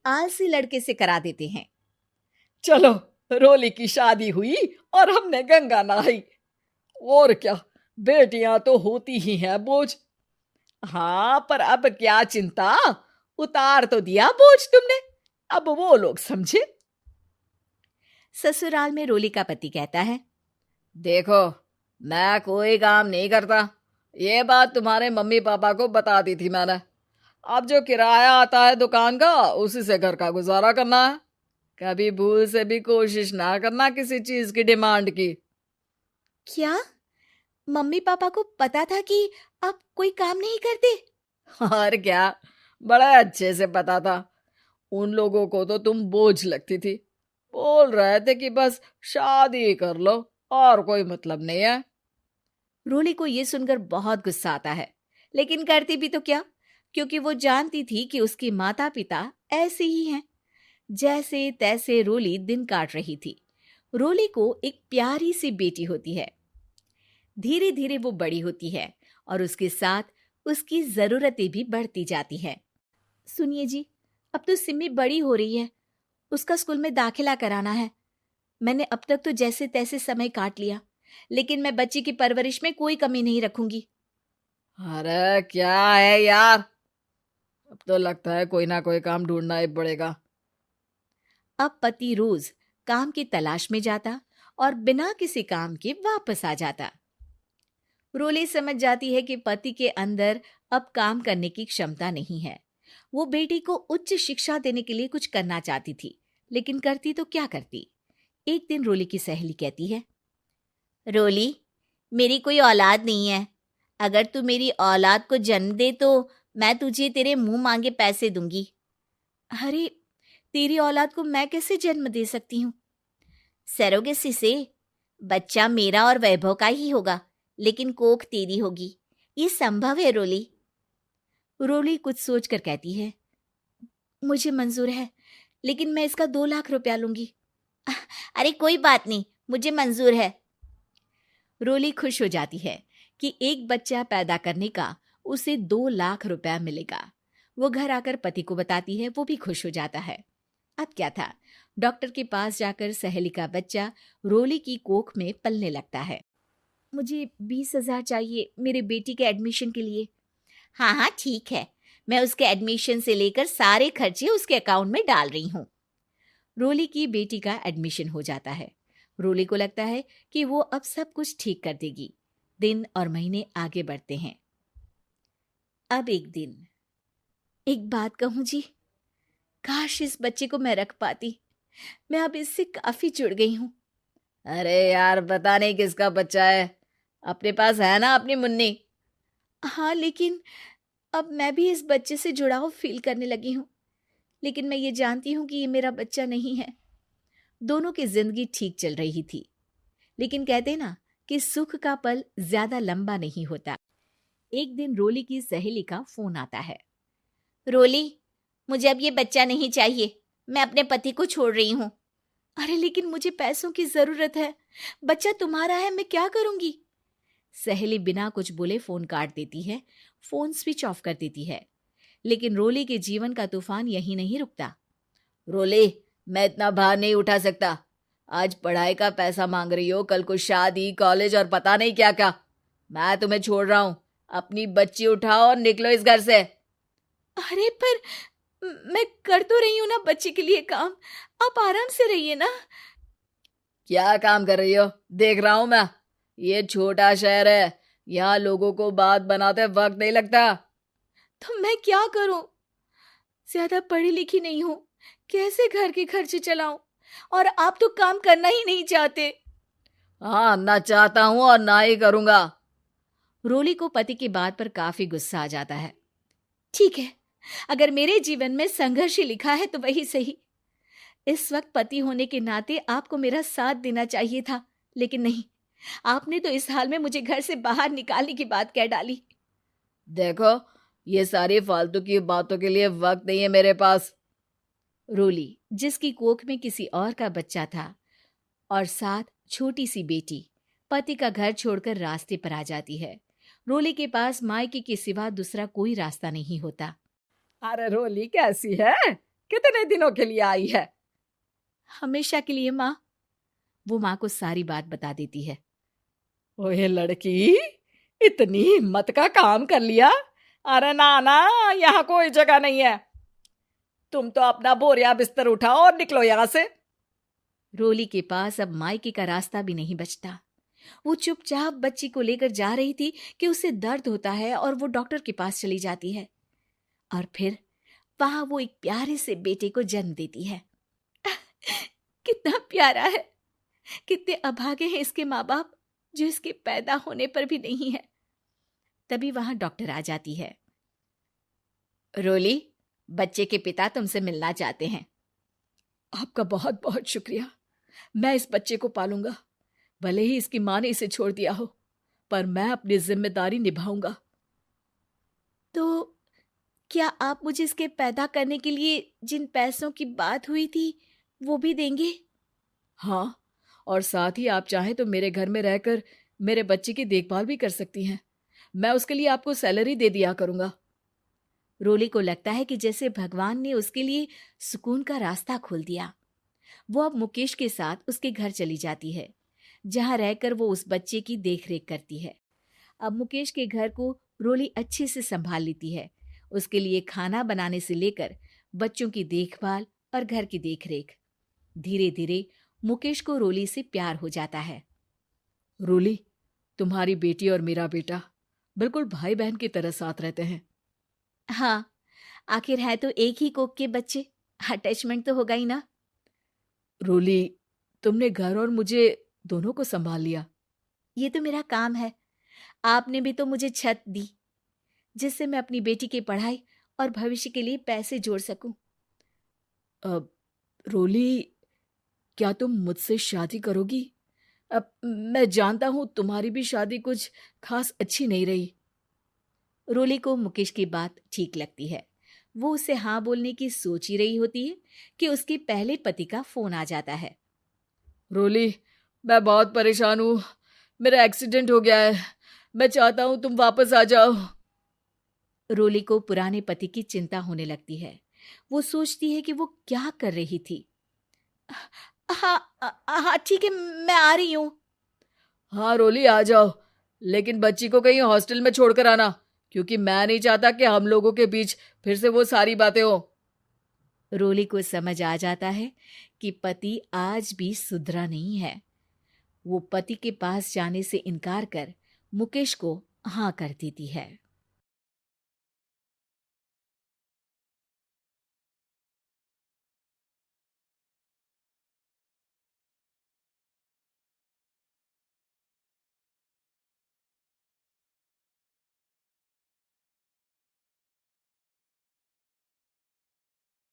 आलसी लड़के से करा देते हैं। चलो, रोली की शादी हुई और हमने गंगा नहाई। और क्या, बेटियां तो होती ही हैं बोझ। हाँ, पर अब क्या चिंता, उतार तो दिया बोझ तुमने, अब वो लोग समझे। ससुराल में रोली का पति कहता है, देखो, मैं कोई काम नहीं करता, ये बात तुम्हारे मम्मी पापा को बता दी थी मैंने। अब जो किराया आता है दुकान का, उसी से घर का गुजारा करना है। कभी भूल से भी कोशिश ना करना किसी चीज की डिमांड की। क्या मम्मी पापा को पता था कि आप कोई काम नहीं करते? और क्या, बड़ा अच्छे से पता था। उन लोगों को तो तुम बोझ लगती थी, बोल रहे थे कि बस शादी कर लो और कोई मतलब नहीं है। रोली को यह सुनकर बहुत गुस्सा आता है, लेकिन करती भी तो क्या, क्योंकि वो जानती थी कि उसके माता पिता ऐसे ही हैं। जैसे तैसे रोली दिन काट रही थी। रोली को एक प्यारी सी बेटी होती है। धीरे धीरे वो बड़ी होती है और उसके साथ उसकी जरूरतें भी बढ़ती जाती हैं। सुनिए जी, अब तो सिमी बड़ी हो रही है, उसका स्कूल में दाखिला कराना है। मैंने अब तक तो जैसे तैसे समय काट लिया, लेकिन मैं बच्ची की परवरिश में कोई कमी नहीं रखूंगी। अरे क्या है यार, अब तो लगता है कोई ना कोई काम ढूंढना ही पड़ेगा। अब पति रोज काम की तलाश में जाता और बिना किसी काम के वापस आ जाता। रोली समझ जाती है कि पति के अंदर अब काम करने की क्षमता नहीं है। वो बेटी को उच्च शिक्षा देने के लिए कुछ करना चाहती थी, लेकिन करती तो क्या करती। एक दिन रोली की सहेली कहती है, रोली, मेरी कोई औलाद नहीं है। अगर तू मेरी औलाद को जन्म दे तो मैं तुझे तेरे मुंह मांगे पैसे दूंगी। अरे, तेरी औलाद को मैं कैसे जन्म दे सकती हूँ? सरोगेसी से। बच्चा मेरा और वैभव का ही होगा, लेकिन कोख तेरी होगी। ये संभव है रोली। रोली कुछ सोचकर कहती है, मुझे मंजूर है, लेकिन मैं इसका 2 लाख रुपया लूंगी। अरे कोई बात नहीं, मुझे मंजूर है। रोली खुश हो जाती है कि एक बच्चा पैदा करने का उसे 2 लाख रुपया मिलेगा। वो घर आकर पति को बताती है, वो भी खुश हो जाता है। अब क्या था, डॉक्टर के पास जाकर सहेली का बच्चा रोली की कोख में पलने लगता है। मुझे 20,000 चाहिए मेरे बेटी के एडमिशन के लिए। हाँ हाँ ठीक है, मैं उसके एडमिशन से लेकर सारे खर्चे उसके अकाउंट में डाल रही हूँ। रोली की बेटी का एडमिशन हो जाता है। रोली को लगता है कि वो अब सब कुछ ठीक कर देगी। दिन और महीने आगे बढ़ते हैं। अब एक दिन, एक बात कहूँ जी, काश इस बच्चे को मैं रख पाती। मैं अब इससे काफी जुड़ गई हूँ। अरे यार, पता नहीं किसका बच्चा है, अपने पास है ना अपनी मुन्नी। हाँ, लेकिन अब मैं भी इस बच्चे से जुड़ाव फील करने लगी हूँ। लेकिन मैं ये जानती हूँ कि ये मेरा बच्चा नहीं है। दोनों की जिंदगी ठीक चल रही थी, लेकिन कहते ना कि सुख का पल ज्यादा लंबा नहीं होता। एक दिन रोली की सहेली का फोन आता है। रोली, मुझे अब ये बच्चा नहीं चाहिए, मैं अपने पति को छोड़ रही हूँ। अरे लेकिन मुझे पैसों की जरूरत है, बच्चा तुम्हारा है, मैं क्या करूंगी? सहेली बिना कुछ बोले फोन काट देती है, फोन स्विच ऑफ कर देती है। लेकिन रोली के जीवन का तूफान यहीं नहीं रुकता। रोली, मैं इतना भार नहीं उठा सकता। आज पढ़ाई का पैसा मांग रही हो, कल को शादी, कॉलेज और पता नहीं क्या क्या। मैं तुम्हें छोड़ रहा हूँ, अपनी बच्ची उठाओ और निकलो इस घर से। अरे पर मैं कर तो रही हूं ना बच्चे के लिए काम, आप आराम से रहिए ना। क्या काम कर रही हो, देख रहा हूं मैं। ये छोटा शहर है, यहाँ लोगों को बात बनाते वक्त नहीं लगता। तो मैं क्या करूं? ज्यादा पढ़ी लिखी नहीं हूं, कैसे घर के खर्चे चलाऊं? और आप तो काम करना ही नहीं चाहते। हाँ, ना चाहता हूं और ना ही करूंगा। रोली को पति की बात पर काफी गुस्सा आ जाता है। ठीक है, अगर मेरे जीवन में संघर्ष ही लिखा है तो वही सही। इस वक्त पति होने के नाते आपको मेरा साथ देना चाहिए था, लेकिन नहीं, आपने तो इस हाल में मुझे घर से बाहर निकालने की बात कह डाली। देखो, ये सारी फालतू की बातों के लिए वक्त नहीं है मेरे पास। रोली, जिसकी कोख में किसी और का बच्चा था और साथ छोटी सी बेटी, पति का घर छोड़कर रास्ते पर आ जाती है। रोली के पास मायके के सिवा दूसरा कोई रास्ता नहीं होता। अरे रोली कैसी है, कितने दिनों के लिए आई है? हमेशा के लिए माँ। वो माँ को सारी बात बता देती है। ओए लड़की, इतनी हिम्मत का काम कर लिया। अरे ना ना, यहाँ कोई जगह नहीं है। तुम तो अपना बोरिया बिस्तर उठाओ और निकलो यहाँ से। रोली के पास अब मायके का रास्ता भी नहीं बचता। वो चुपचाप बच्ची को लेकर जा रही थी कि उसे दर्द होता है और वो डॉक्टर के पास चली जाती है। और फिर वहां वो एक प्यारे से बेटे को जन्म देती है। कितना प्यारा है। कितने अभागे हैं इसके माँ बाप जो इसके पैदा होने पर भी नहीं है। तभी वहां डॉक्टर आ जाती है। रोली, बच्चे के पिता तुमसे मिलना चाहते हैं। आपका बहुत बहुत शुक्रिया। मैं इस बच्चे को पालूंगा। भले ही इसकी माँ ने इसे छोड़ दिया हो, पर मैं अपनी जिम्मेदारी निभाऊंगा। तो क्या आप मुझे इसके पैदा करने के लिए जिन पैसों की बात हुई थी वो भी देंगे? हाँ, और साथ ही आप चाहें तो मेरे घर में रहकर मेरे बच्चे की देखभाल भी कर सकती हैं। मैं उसके लिए आपको सैलरी दे दिया करूंगा। रोली को लगता है कि जैसे भगवान ने उसके लिए सुकून का रास्ता खोल दिया। वो अब मुकेश के साथ उसके घर चली जाती है, जहां रहकर वो उस बच्चे की देखरेख करती है। अब मुकेश के घर को रोली अच्छे से संभाल लेती है। उसके लिए खाना बनाने से लेकर बच्चों की देखभाल और घर की देखरेख। धीरे धीरे मुकेश को रोली से प्यार हो जाता है। रोली, तुम्हारी बेटी और मेरा बेटा बिल्कुल भाई बहन की तरह साथ रहते हैं। हाँ, आखिर है तो एक ही कोख के बच्चे, अटैचमेंट तो होगा ही ना। रोली, तुमने घर और मुझे दोनों को संभाल लिया। ये तो मेरा काम है। आपने भी तो मुझे छत दी जिससे मैं अपनी बेटी की पढ़ाई और भविष्य के लिए पैसे जोड़ सकूं। अब रोली, क्या तुम मुझसे शादी करोगी? अब मैं जानता हूं तुम्हारी भी शादी कुछ खास अच्छी नहीं रही। रोली को मुकेश की बात ठीक लगती है। वो उसे हाँ बोलने की सोच ही रही होती है कि उसके पहले पति का फोन आ जाता है। रोली, मैं बहुत परेशान हूँ। मेरा एक्सीडेंट हो गया है। मैं चाहता हूँ तुम वापस आ जाओ। रोली को पुराने पति की चिंता होने लगती है। वो सोचती है कि वो क्या कर रही थी। हाँ हाँ ठीक है, मैं आ रही हूँ। हाँ रोली, आ जाओ, लेकिन बच्ची को कहीं हॉस्टल में छोड़कर आना, क्योंकि मैं नहीं चाहता कि हम लोगों के बीच फिर से वो सारी बातें हो। रोली को समझ आ जाता है कि पति आज भी सुधरा नहीं है। वो पति के पास जाने से इनकार कर मुकेश को हाँ कर देती है।